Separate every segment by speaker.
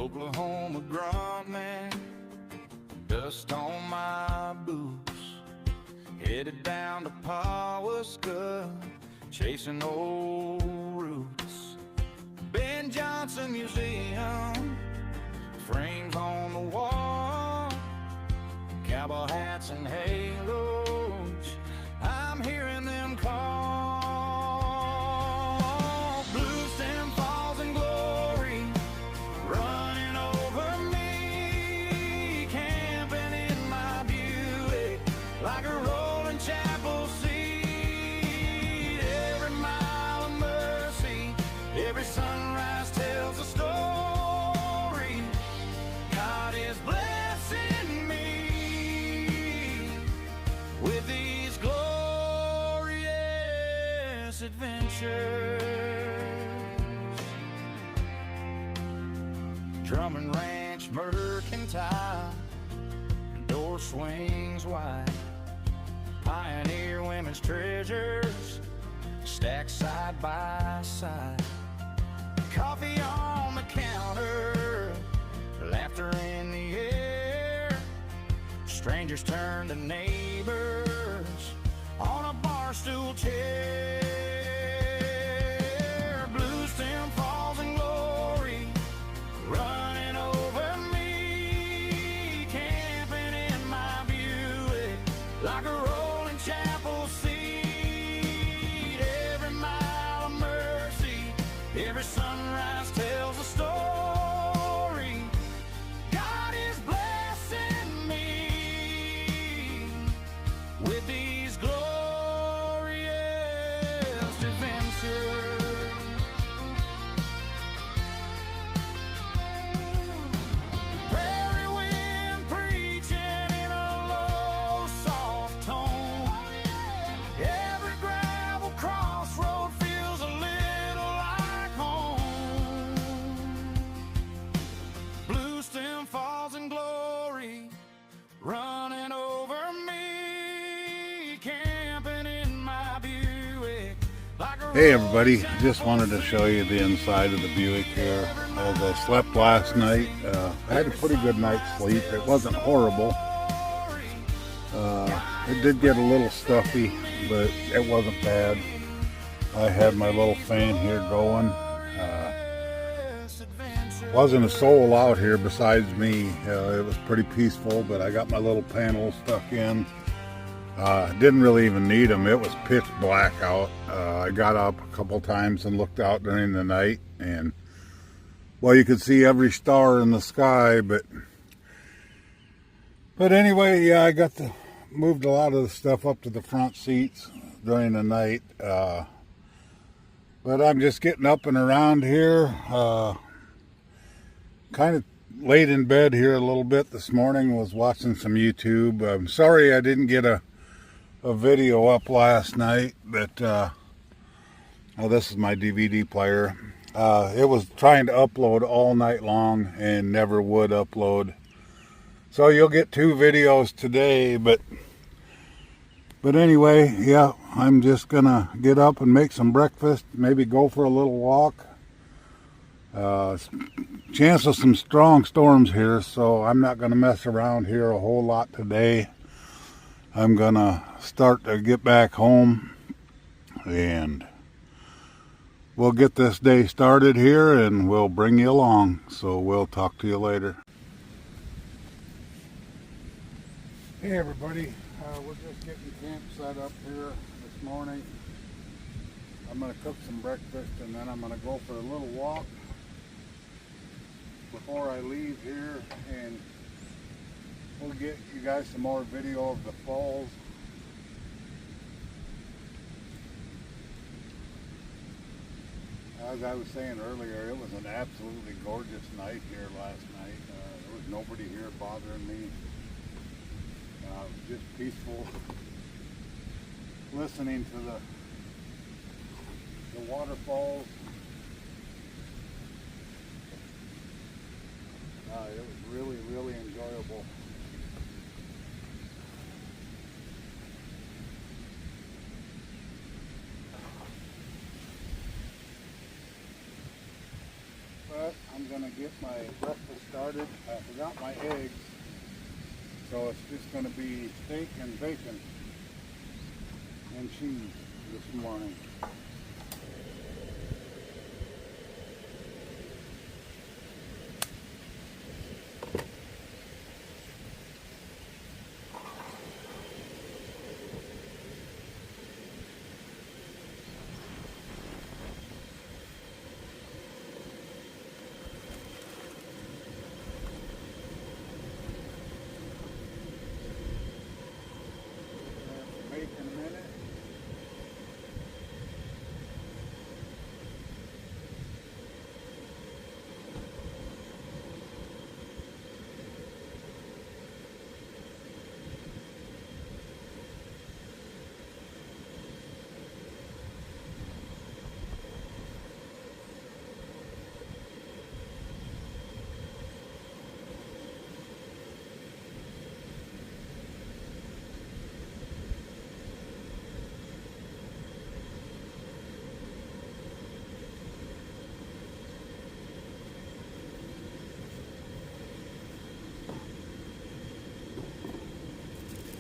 Speaker 1: Oklahoma grunt man, dust on my boots, headed down to Powascut, chasing old roots. Ben Johnson Museum, frames on the wall, cowboy hats and halos, I'm hearing them call. Blue stem falls in glory, running over me, camping in my Buick like a rolling chapel seat. Every mile of mercy, every sunrise tells a story. God is blessing me with these glorious adventures. Drummond Ranch Mercantile, door swings wide, pioneer women's treasures stacked side by side. Coffee on the counter, laughter in the air, strangers turn to neighbors on a bar stool chair. Blue stem falls in glory, running over me, camping in my Buick like a rolling chapel seat. Every mile of mercy, every sunrise tells a story. God is blessing me with these glorious adventures. Prairie wind preaching in a low, soft tone. Every gravel crossroad feels a little like home. Blue stem falls in glory, running over me, camping in my Buick like a
Speaker 2: Hey everybody, just wanted to show you the inside of the Buick here. As I slept last night, I had a pretty good night's sleep. It wasn't horrible. It did get a little stuffy, but it wasn't bad. I had my little fan here going. Wasn't a soul out here besides me. It was pretty peaceful, but I got my little panels stuck in. Didn't really even need them. It was pitch black out. I got up a couple times and looked out during the night, and well, you could see every star in the sky. But anyway, yeah, I moved a lot of the stuff up to the front seats during the night. But I'm just getting up and around here. Kind of laid in bed here a little bit this morning. Was watching some YouTube. I'm sorry I didn't get a video up last night, but oh, this is my DVD player. It was trying to upload all night long and never would upload. So you'll get 2 videos today, but anyway, yeah, I'm just gonna get up and make some breakfast, maybe go for a little walk. Chance of some strong storms here, so I'm not gonna mess around here a whole lot today. I'm gonna start to get back home, and we'll get this day started here, and we'll bring you along. So we'll talk to you later. Hey everybody, we're just getting camp set up here this morning. I'm gonna cook some breakfast, and then I'm gonna go for a little walk before I leave here, and we'll get you guys some more video of the falls. As I was saying earlier, it was an absolutely gorgeous night here last night. There was nobody here bothering me. Just peaceful, listening to the waterfalls. It was really, really enjoyable. But I'm going gonna get my breakfast started. I forgot my eggs, so it's just gonna be steak and bacon and cheese this morning. Bake in a minute.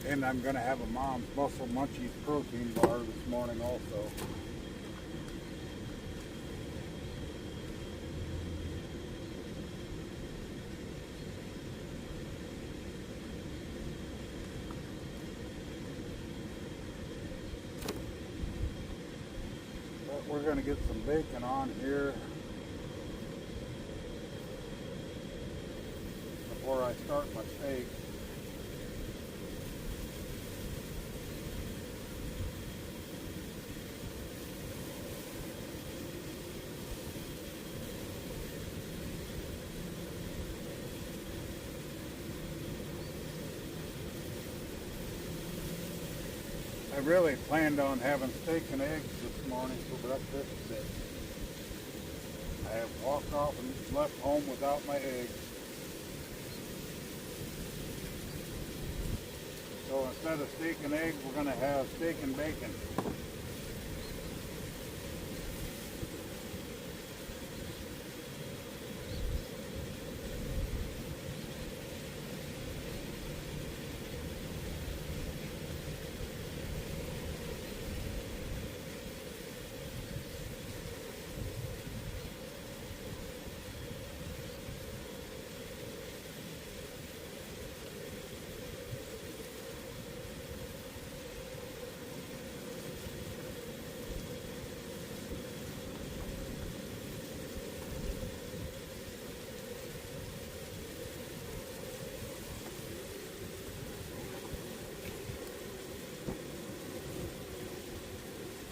Speaker 2: And I'm going to have a Mom's Muscle Munchies protein bar this morning also. But we're going to get some bacon on here before I start my steak. I really planned on having steak and eggs this morning for breakfast, but I have walked off and left home without my eggs. So instead of steak and eggs, we're going to have steak and bacon.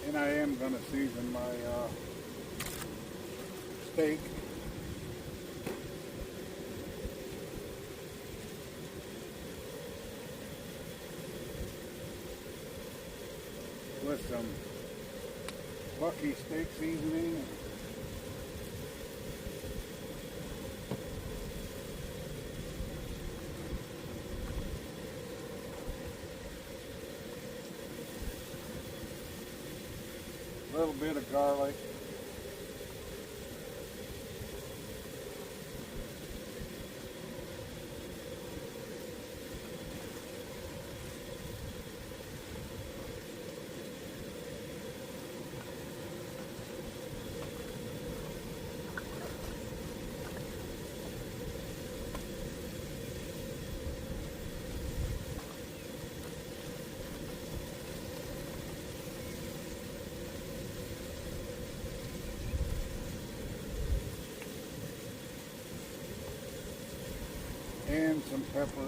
Speaker 2: And I am going to season my steak. With some Bucky steak seasoning. A little bit of garlic. And some pepper.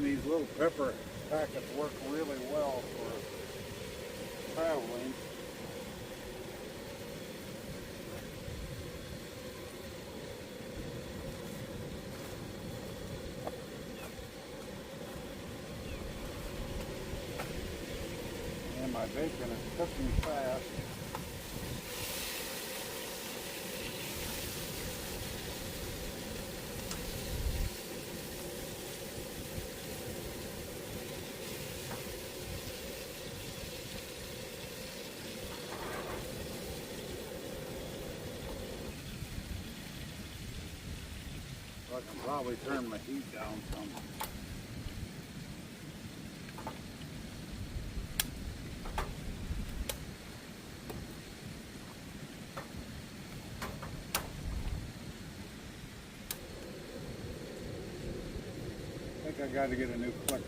Speaker 2: And these little pepper packets work really well for traveling. And my bacon is cooking fast. I can probably turn my heat down some. I think I got to get a new clicker.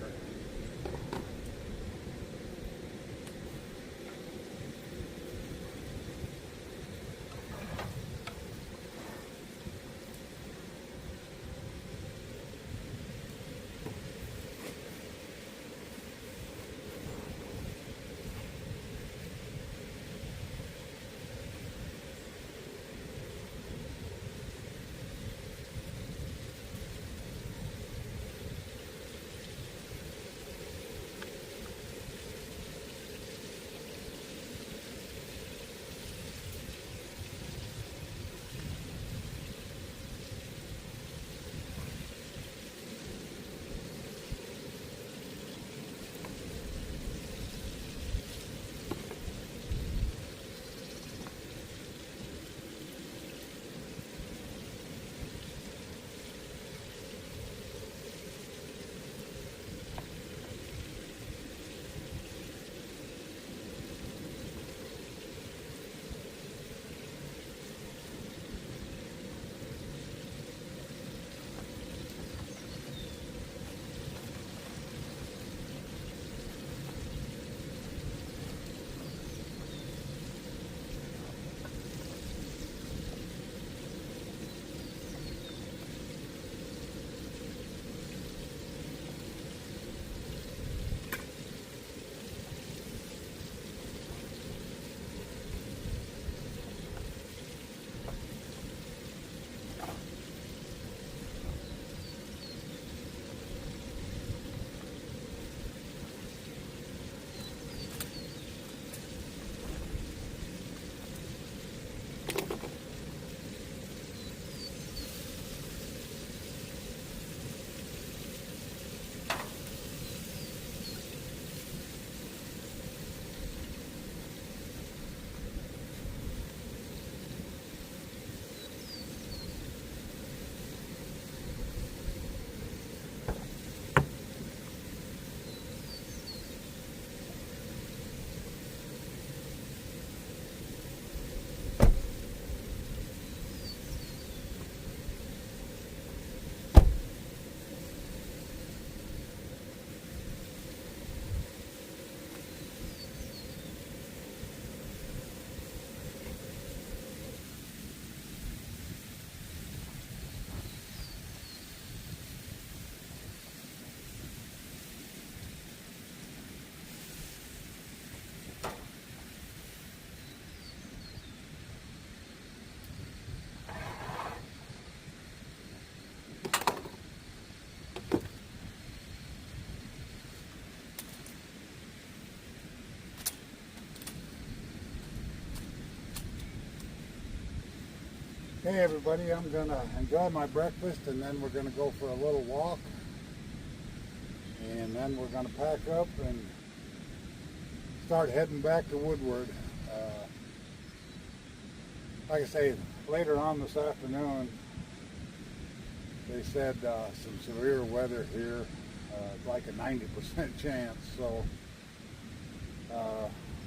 Speaker 2: Hey everybody, I'm gonna enjoy my breakfast and then we're gonna go for a little walk. And then we're gonna pack up and start heading back to Woodward. Like I say, later on this afternoon, they said some severe weather here, like a 90% chance. So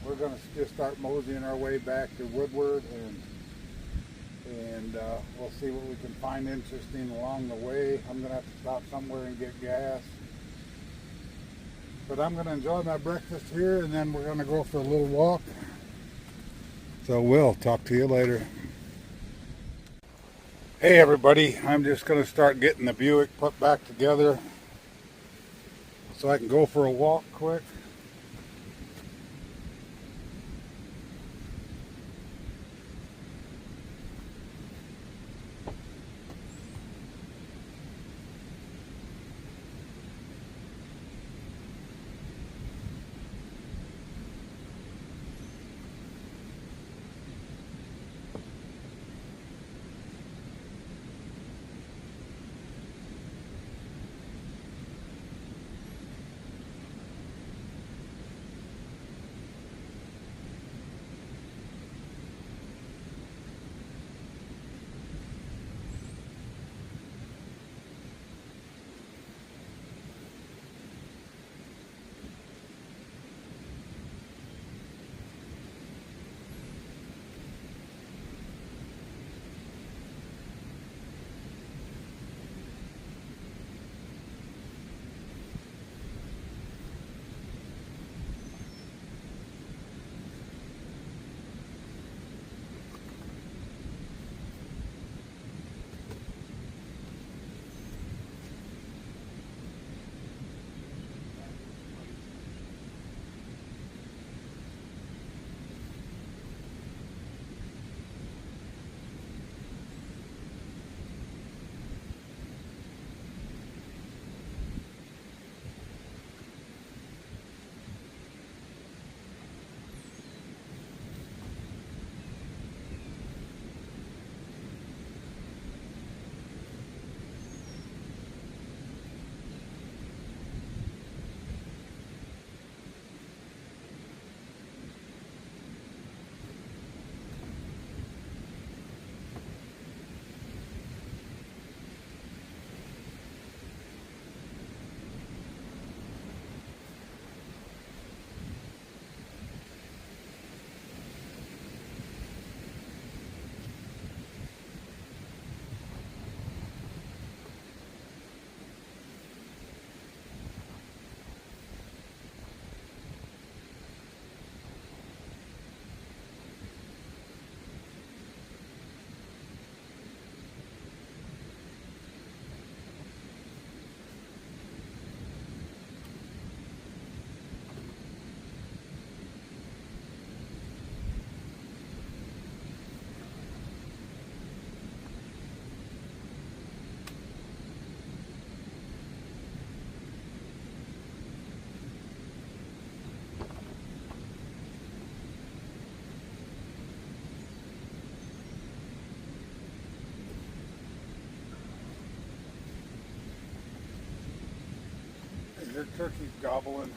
Speaker 2: we're gonna just start moseying our way back to Woodward, and we'll see what we can find interesting along the way. I'm gonna have to stop somewhere and get gas. But I'm gonna enjoy my breakfast here, and then we're gonna go for a little walk. So we'll talk to you later. Hey everybody, I'm just gonna start getting the Buick put back together. so I can go for a walk quick. Is your turkey gobbling?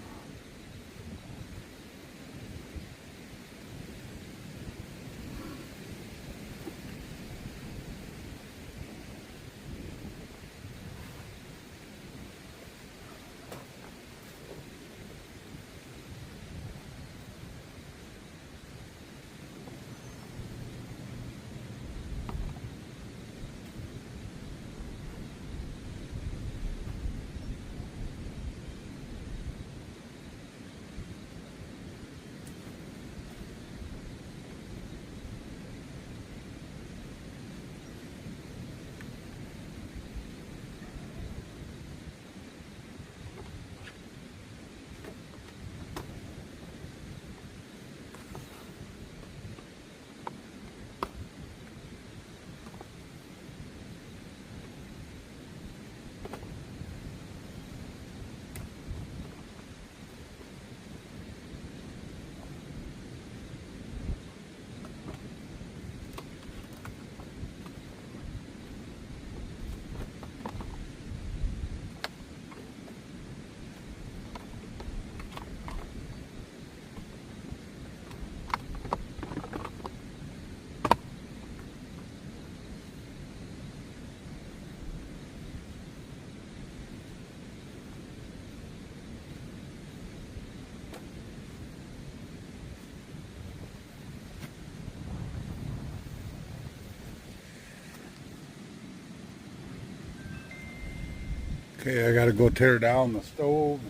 Speaker 2: Okay, I gotta go tear down the stove.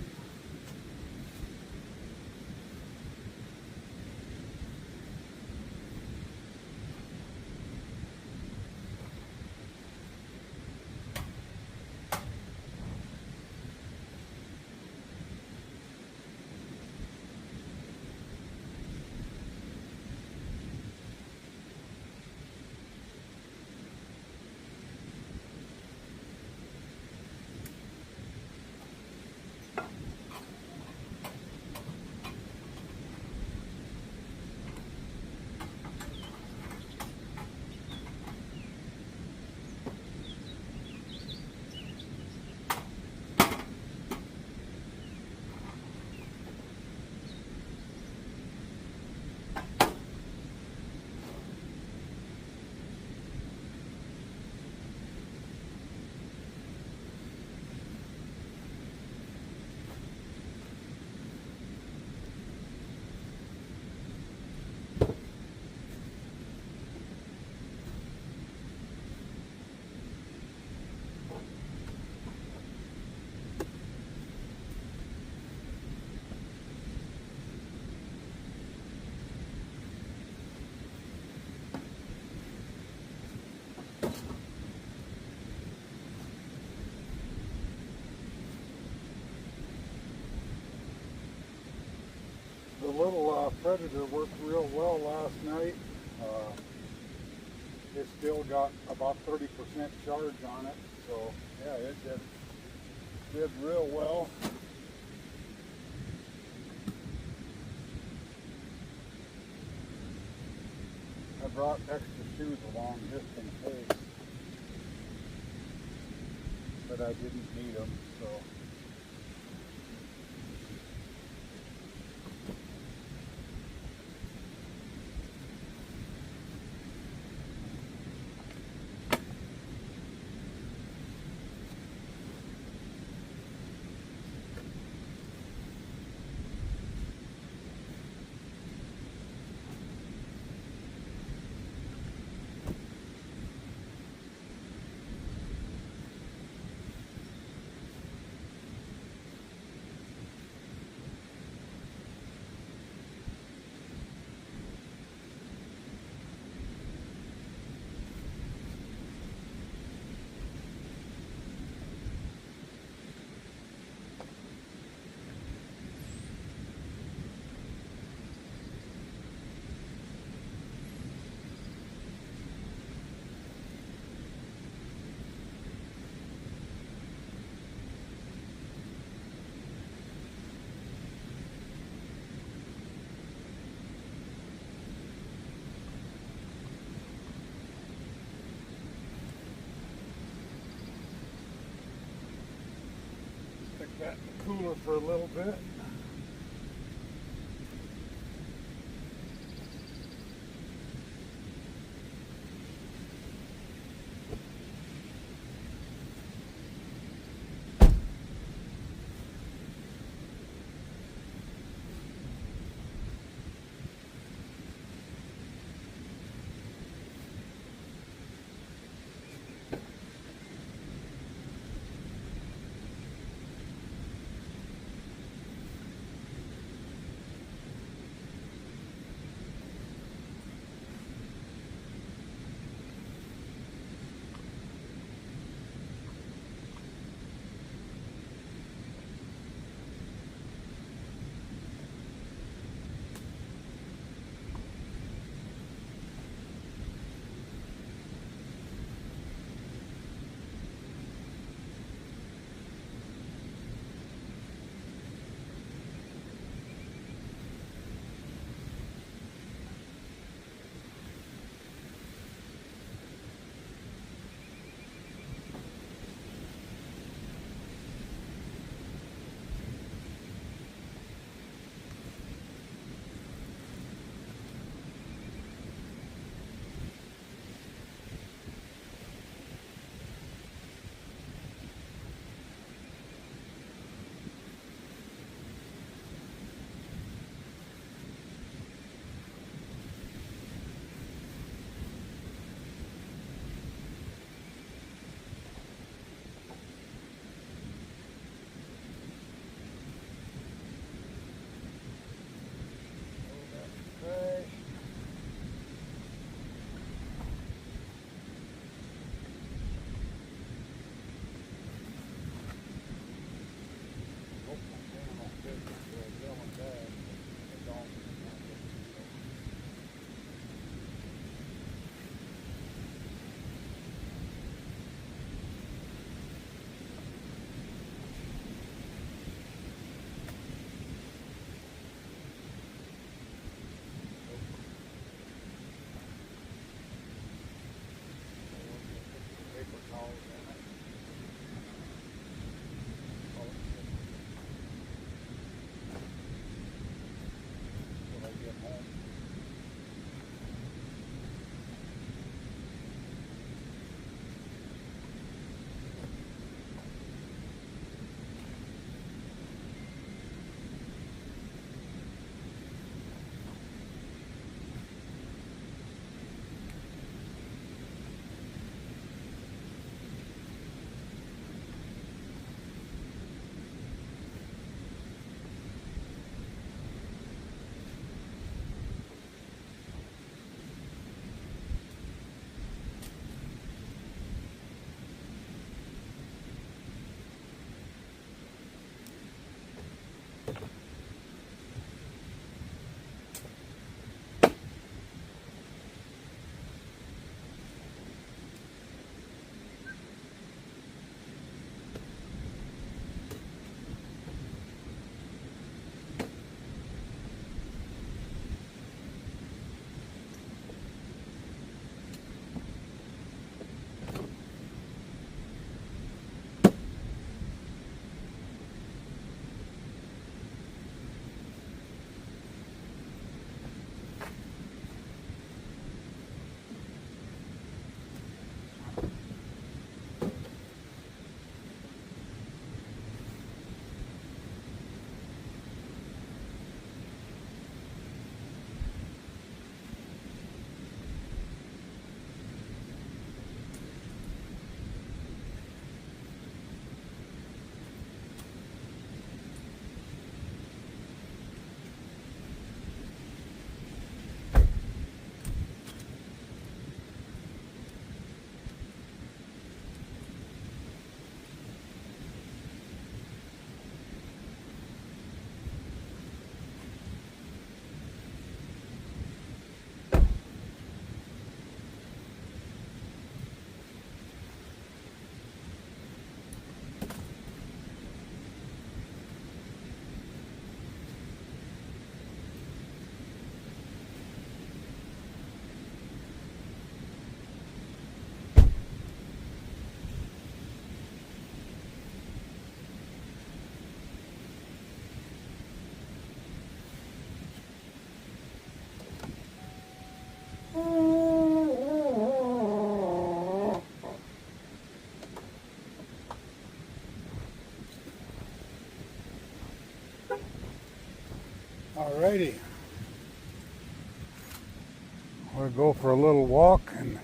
Speaker 2: little Predator worked real well last night. It still got about 30% charge on it, so yeah, it did real well. I brought extra shoes along just in case, but I didn't need them, so. Stick that in the cooler for a little bit. Alrighty. We'll go for a little walk and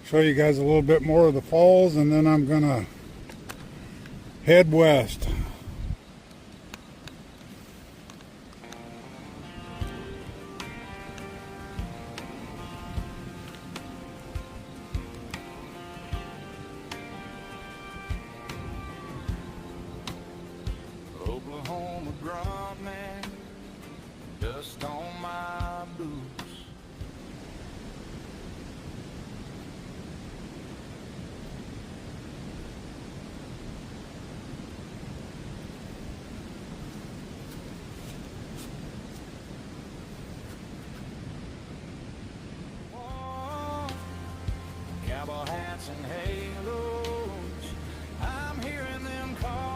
Speaker 2: show you guys a little bit more of the falls, and then I'm gonna head west.
Speaker 1: Oklahoma Grunow, dust on my boots. Oh, cowboy hats and halos, I'm hearing them call.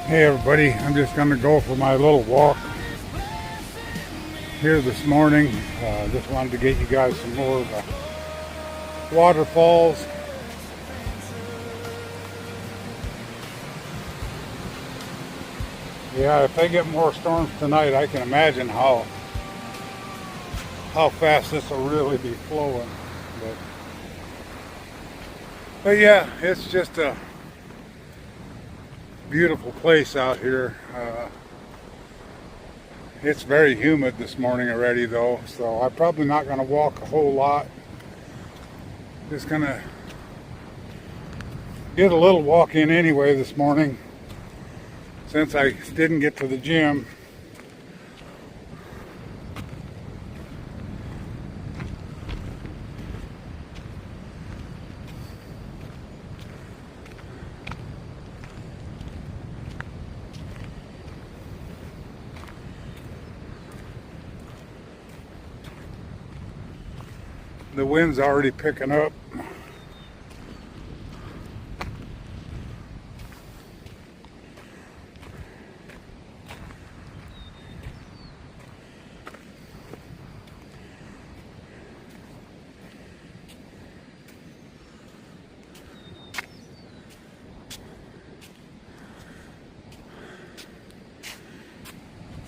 Speaker 2: Hey everybody, I'm just going to go for my little walk here this morning. Just wanted to get you guys some more of the waterfalls. Yeah, if they get more storms tonight, I can imagine how fast this will really be flowing. But yeah, it's just a beautiful place out here. It's very humid this morning already though, so I'm probably not going to walk a whole lot. Just going to get a little walk in anyway this morning since I didn't get to the gym. The wind's already picking up.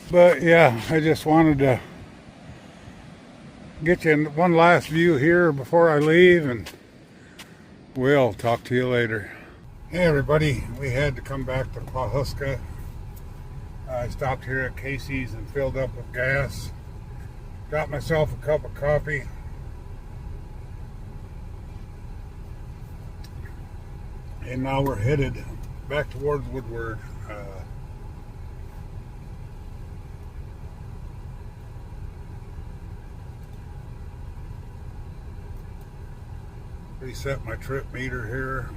Speaker 2: But yeah, I just wanted to get you one last view here before I leave, and we'll talk to you later. Hey everybody, we had to come back to Pawhuska. I stopped here at Casey's and filled up with gas. Got myself a cup of coffee. And now we're headed back towards Woodward. Reset my trip meter here.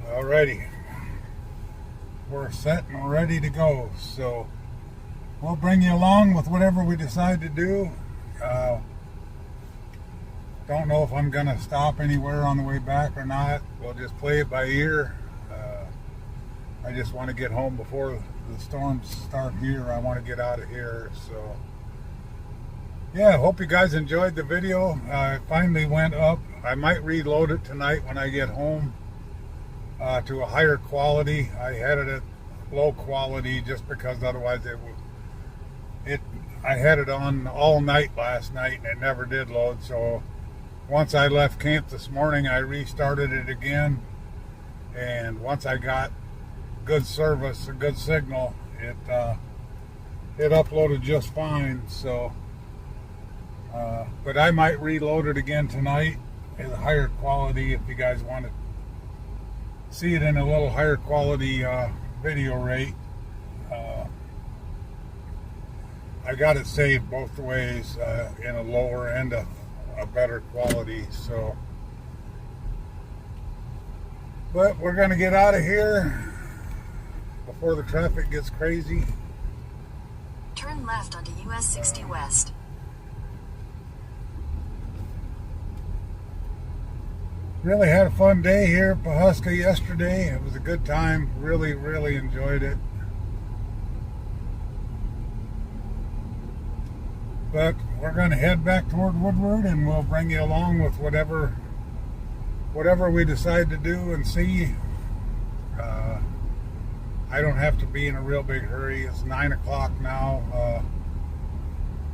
Speaker 2: Alrighty, we're set and ready to go, so we'll bring you along with whatever we decide to do. Don't know if I'm gonna stop anywhere on the way back or not. We'll just play it by ear. I just want to get home before the storms start here. I want to get out of here, so yeah, hope you guys enjoyed the video. It finally went up. I might reload it tonight when I get home. To a higher quality. I had it at low quality just because otherwise I had it on all night last night and it never did load. So once I left camp this morning, I restarted it again, and once I got good service, a good signal, it uploaded just fine. So but I might reload it again tonight at a higher quality if you guys want to see it in a little higher quality video rate. I got it saved both ways, in a lower and a better quality. So, but we're gonna get out of here before the traffic gets crazy.
Speaker 3: Turn left onto US 60 West.
Speaker 2: Really had a fun day here at Pawhuska yesterday. It was a good time. Really, really enjoyed it. But we're going to head back toward Woodward, and we'll bring you along with whatever we decide to do and see. I don't have to be in a real big hurry. It's 9 o'clock now.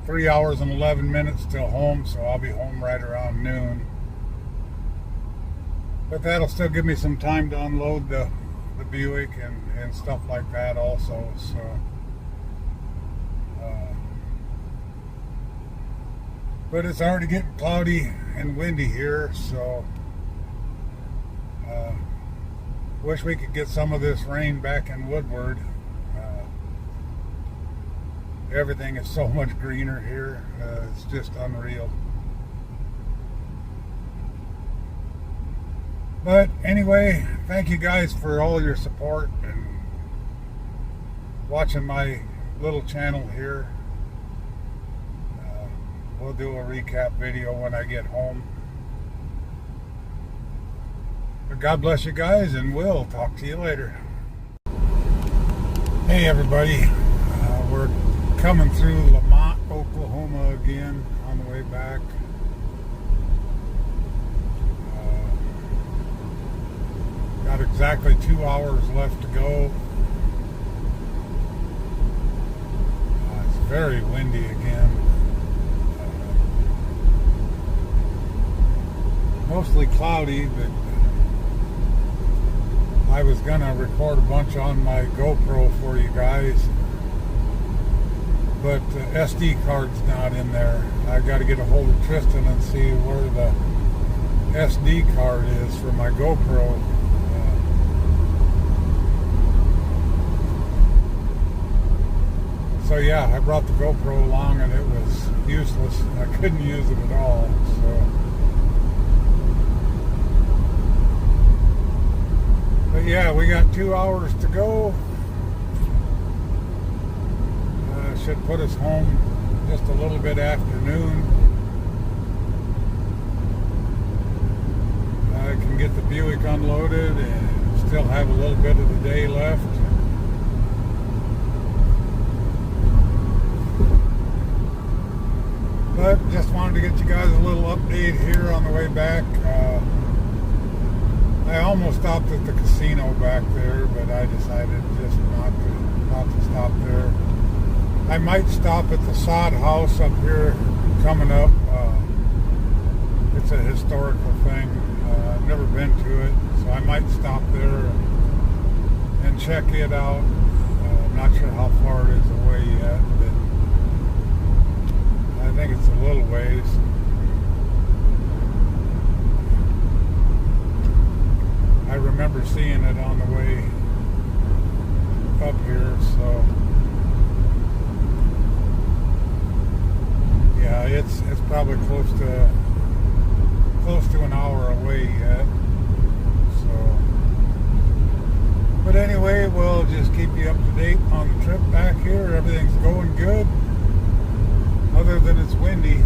Speaker 2: 3 hours and 11 minutes till home, so I'll be home right around noon. But that'll still give me some time to unload the Buick and stuff like that also. So, but it's already getting cloudy and windy here, so wish we could get some of this rain back in Woodward. Everything is so much greener here. It's just unreal. But anyway, thank you guys for all your support and watching my little channel here. We'll do a recap video when I get home. But God bless you guys, and we'll talk to you later. Hey everybody, we're coming through Lamont, Oklahoma again on the way back. Got exactly 2 hours left to go. It's very windy again. Mostly cloudy, but I was gonna record a bunch on my GoPro for you guys, but the SD card's not in there. I got to get a hold of Tristan and see where the SD card is for my GoPro. So yeah, I brought the GoPro along and it was useless. I couldn't use it at all. So, but yeah, we got 2 hours to go. Should put us home just a little bit after noon. I can get the Buick unloaded and still have a little bit of the day left. But just wanted to get you guys a little update here on the way back. I almost stopped at the casino back there, but I decided just not to stop there. I might stop at the sod house up here coming up. it's a historical thing. I've never been to it, so I might stop there and check it out. I'm not sure how far it is away yet, but I think it's a little ways. I remember seeing it on the way up here, so yeah, it's probably close to an hour away yet. So, but anyway, we'll just keep you up to date on the trip back here. Everything's going good, other than it's windy.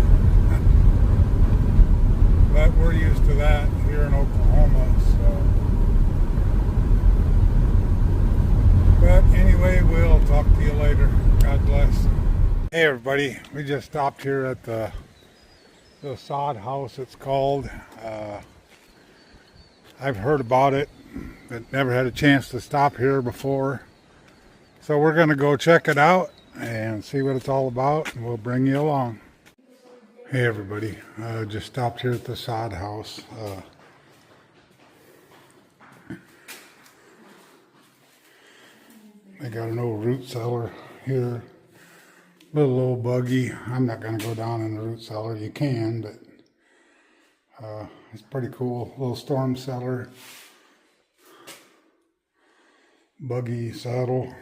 Speaker 2: But we're used to that here in Oklahoma, so. But anyway, we'll talk to you later. God bless. Hey everybody, we just stopped here at the sod house, it's called. I've heard about it, but never had a chance to stop here before. So we're going to go check it out and see what it's all about, and we'll bring you along. Hey everybody, just stopped here at the sod house. They got an old root cellar here. Little old buggy. I'm not going to go down in the root cellar. You can, but it's pretty cool. Little storm cellar. Buggy saddle.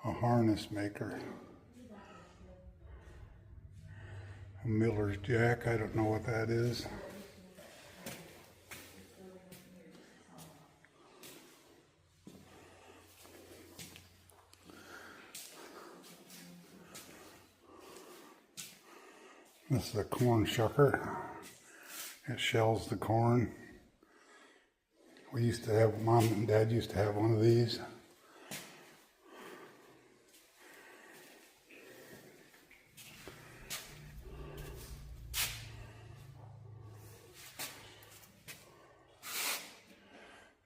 Speaker 2: A harness maker. A miller's jack. I don't know what that is. This is a corn shucker. It shells the corn. We used to have, Mom and Dad used to have one of these.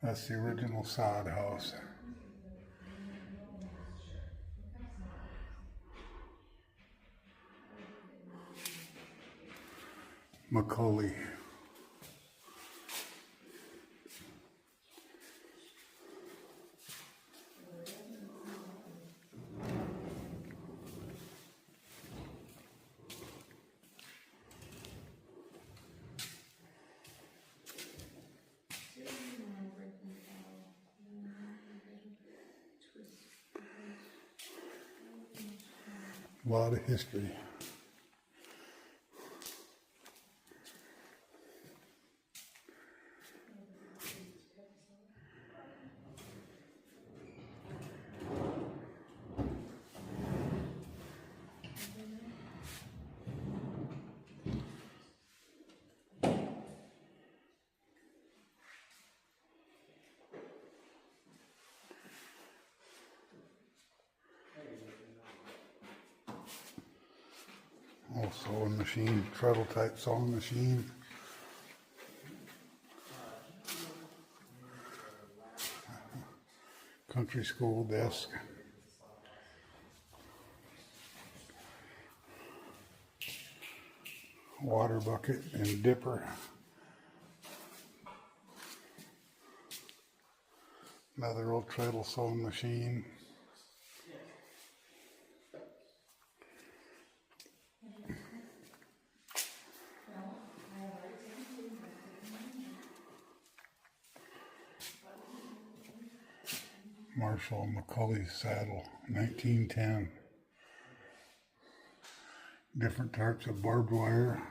Speaker 2: That's the original sod house. Macaulay. A lot of history. Old sewing machine, treadle type sewing machine. Country school desk. Water bucket and dipper. Another old treadle sewing machine. Marshall McCulley's saddle, 1910. Different types of barbed wire.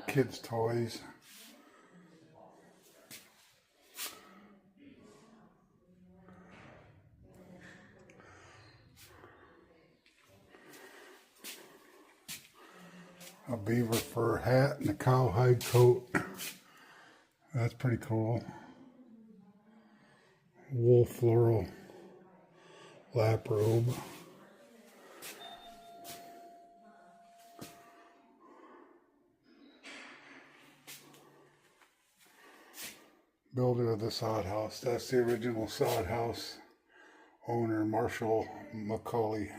Speaker 2: Kids' toys. A beaver fur hat and a cowhide coat. That's pretty cool. Wool floral lap robe. builder of the sod house. That's the original sod house owner, Marshall McCauley.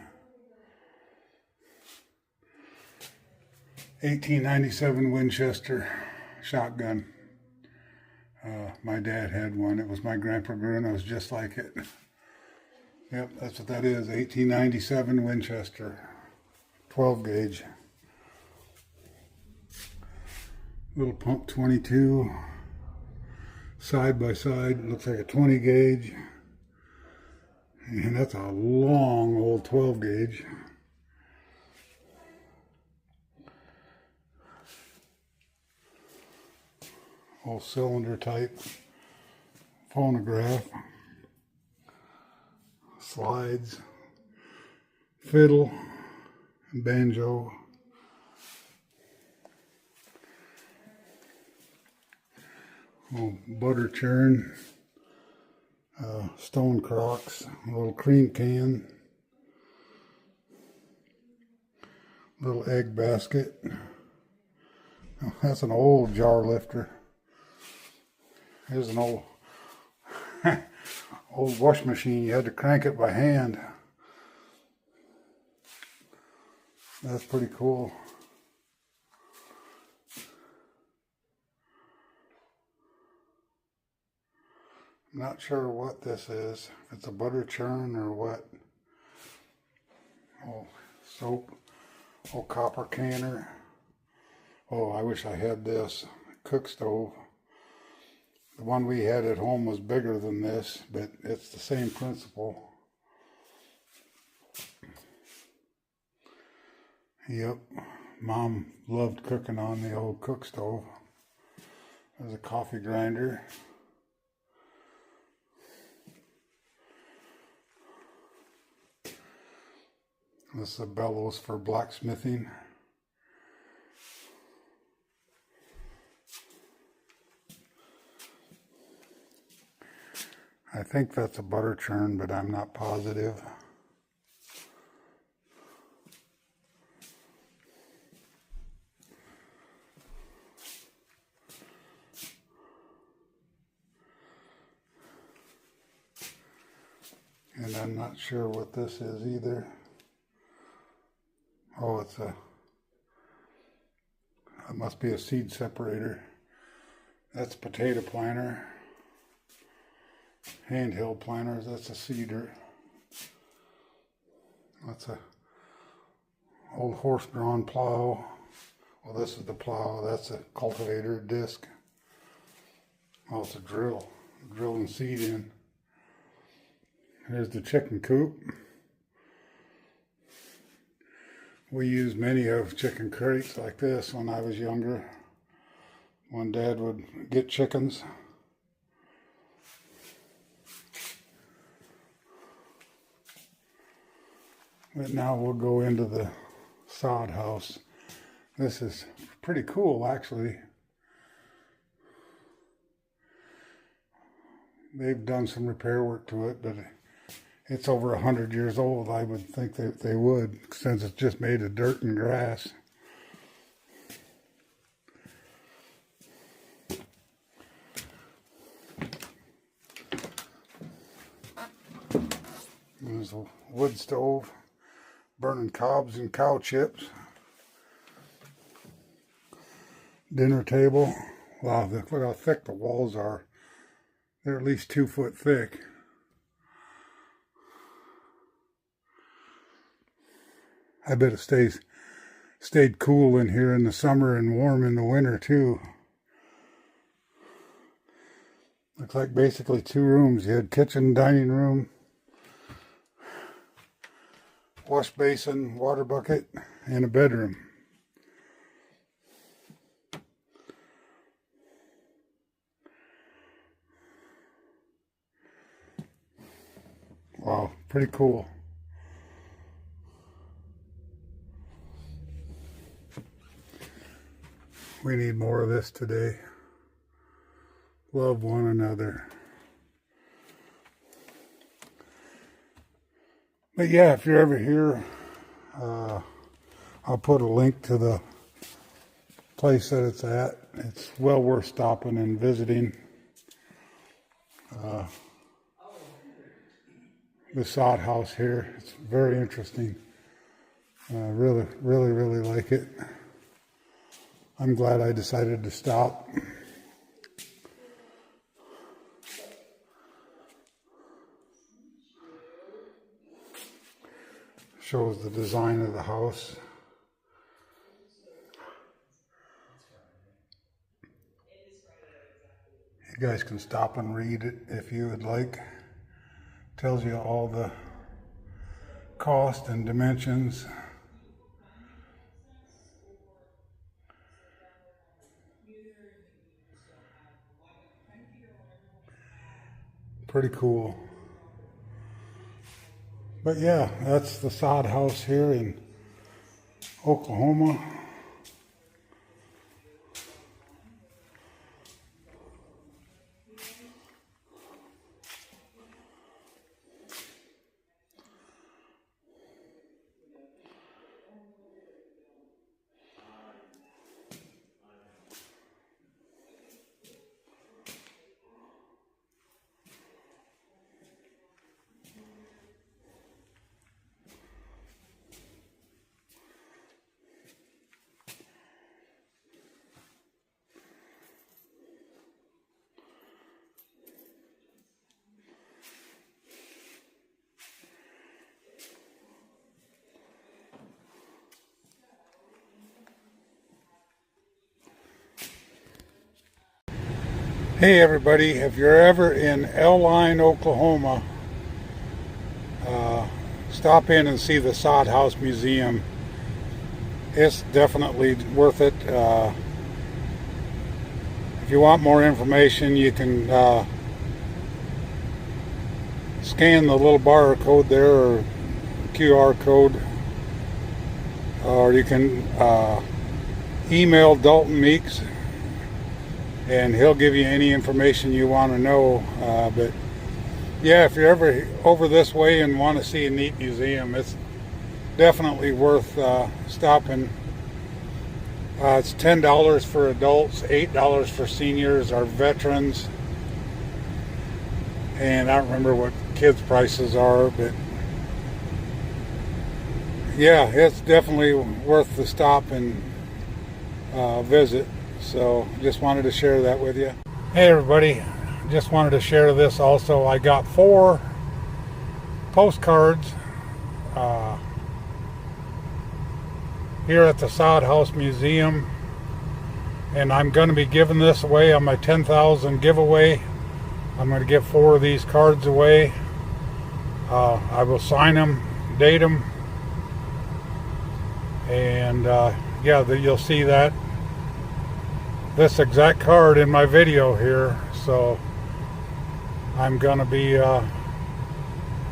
Speaker 2: 1897 Winchester shotgun. My dad had one. It was my Grandpa Grunow's, just like it. Yep, that's what that is. 1897 Winchester. 12 gauge. Little pump 22. Side by side. Looks like a 20 gauge. And that's a long old 12 gauge. Old cylinder type phonograph, slides, fiddle, banjo, old butter churn, stone crocks, a little cream can, little egg basket. Oh, that's an old jar lifter. Here's an old wash machine. You had to crank it by hand. That's pretty cool. I'm not sure what this is. If it's a butter churn or what. Oh, soap. Oh, copper canner. Oh, I wish I had this. Cook stove. The one we had at home was bigger than this, but it's the same principle. Yep, Mom loved cooking on the old cook stove. There's a coffee grinder. This is a bellows for blacksmithing. I think that's a butter churn, but I'm not positive. And I'm not sure what this is either. Oh, it must be a seed separator. That's a potato planter. Handheld planters, that's a seeder. That's a old horse-drawn plow. Well, this is the plow. That's a cultivator disc. Oh, it's a drill. Drilling seed in. Here's the chicken coop. We used many of chicken crates like this when I was younger. When Dad would get chickens. But now we'll go into the sod house. This is pretty cool, actually. They've done some repair work to it, but it's over 100 years old. I would think that they would, since it's just made of dirt and grass. There's a wood stove. Burning cobs and cow chips. Dinner table. Wow, look how thick the walls are. They're at least 2 foot thick. I bet it stayed cool in here in the summer and warm in the winter too. Looks like basically 2 rooms. You had kitchen, dining room, wash basin, water bucket, and a bedroom. Wow, pretty cool. We need more of this today. Love one another. But yeah, if you're ever here, I'll put a link to the place that it's at. It's well worth stopping and visiting. the sod house here. It's very interesting. Really, really, really like it. I'm glad I decided to stop. Shows the design of the house. You guys can stop and read it if you would like. Tells you all the cost and dimensions. Pretty cool. But yeah, that's the sod house here in Oklahoma. Hey everybody, if you're ever in Line, Oklahoma, stop in and see the Sod House Museum. It's definitely worth it. If you want more information, you can scan the little barcode there, or QR code, or you can email Dalton Meeks, and he'll give you any information you want to know. But yeah, if you're ever over this way and want to see a neat museum, it's definitely worth stopping. It's $10 for adults, $8 for seniors or veterans, and I don't remember what kids' prices are, but yeah, it's definitely worth the stop and visit. So just wanted to share that with you. Hey everybody, just wanted to share this also. I got 4 postcards here at the Sod House Museum, and I'm going to be giving this away on my 10,000 giveaway. I'm going to give 4 of these cards away. I will sign them, date them, and yeah, you'll see that this exact card in my video here. So I'm gonna be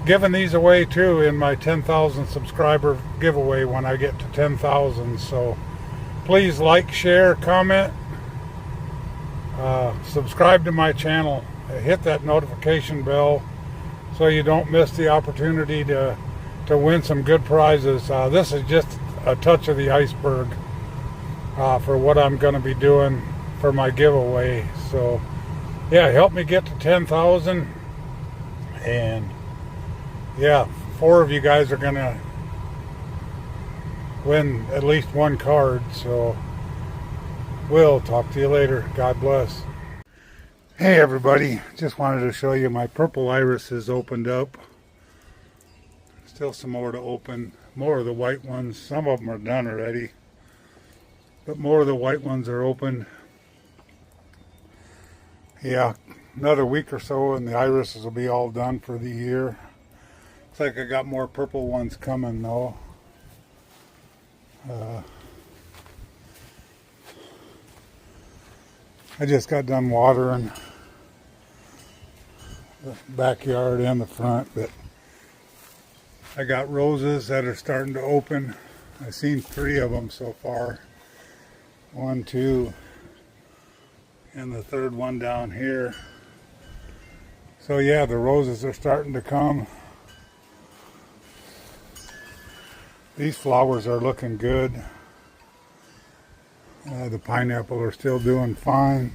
Speaker 2: giving these away too in my 10,000 subscriber giveaway when I get to 10,000. So please like, share, comment, subscribe to my channel, hit that notification bell so you don't miss the opportunity to win some good prizes. This is just a touch of the iceberg for what I'm going to be doing for my giveaway. So yeah, help me get to 10,000, and yeah, 4 of you guys are going to win at least 1 card. So we'll talk to you later. God bless. Hey everybody, just wanted to show you my purple irises opened up. Still some more to open. More of the white ones. Some of them are done already, but more of the white ones are open. Yeah, another week or so and the irises will be all done for the year. Looks like I got more purple ones coming though. I just got done watering the backyard and the front, but I got roses that are starting to open. I've seen 3 of them so far. 1, 2, and the 3rd one down here. So yeah, the roses are starting to come. These flowers are looking good. The pineapple are still doing fine.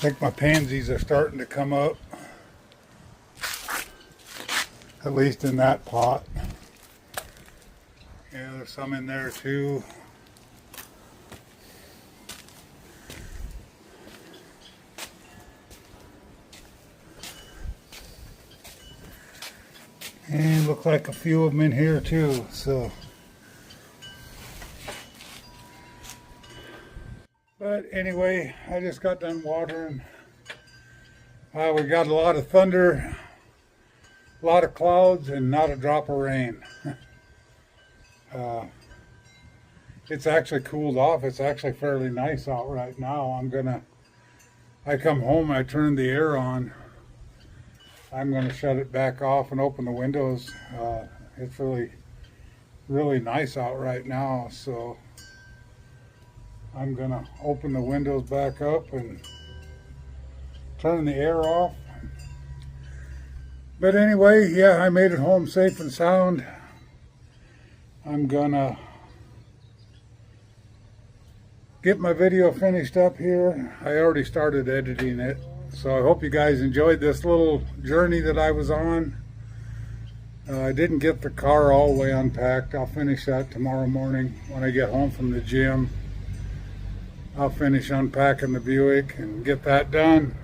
Speaker 2: think my pansies are starting to come up. At least in that pot. Yeah, there's some in there too. And look like a few of them in here too, so. But anyway, I just got done watering. We got a lot of thunder, a lot of clouds, and not a drop of rain. It's actually cooled off. It's actually fairly nice out right now. I come home, I turn the air on. I'm going to shut it back off and open the windows. It's really nice out right now, so I'm going to open the windows back up and turn the air off. But anyway, yeah, I made it home safe and sound. I'm going to get my video finished up here. I already started editing it. So I hope you guys enjoyed this little journey that I was on. I didn't get the car all the way unpacked. I'll finish that tomorrow morning when I get home from the gym. I'll finish unpacking the Buick and get that done.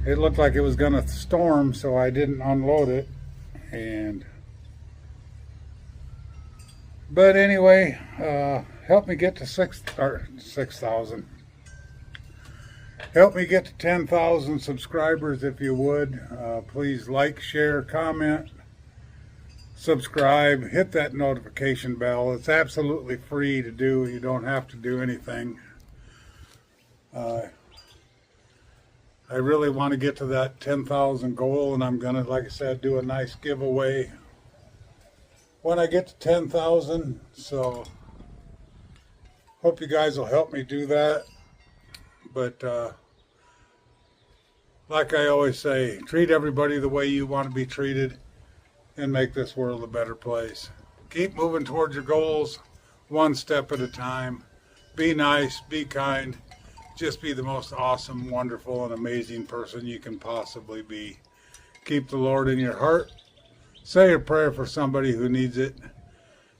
Speaker 2: It looked like it was going to storm, so I didn't unload it. But anyway, help me get to 6,000. Help me get to 10,000 subscribers if you would. Please like, share, comment, subscribe, hit that notification bell. It's absolutely free to do. You don't have to do anything. I really want to get to that 10,000 goal, and I'm going to, like I said, do a nice giveaway when I get to 10,000. So hope you guys will help me do that. But like I always say, treat everybody the way you want to be treated and make this world a better place. Keep moving towards your goals one step at a time. Be nice, be kind, just be the most awesome, wonderful, and amazing person you can possibly be. Keep the Lord in your heart. Say a prayer for somebody who needs it.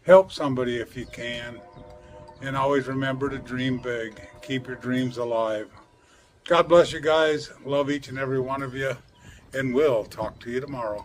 Speaker 2: Help somebody if you can. And always remember to dream big. Keep your dreams alive. God bless you guys. Love each and every one of you. And we'll talk to you tomorrow.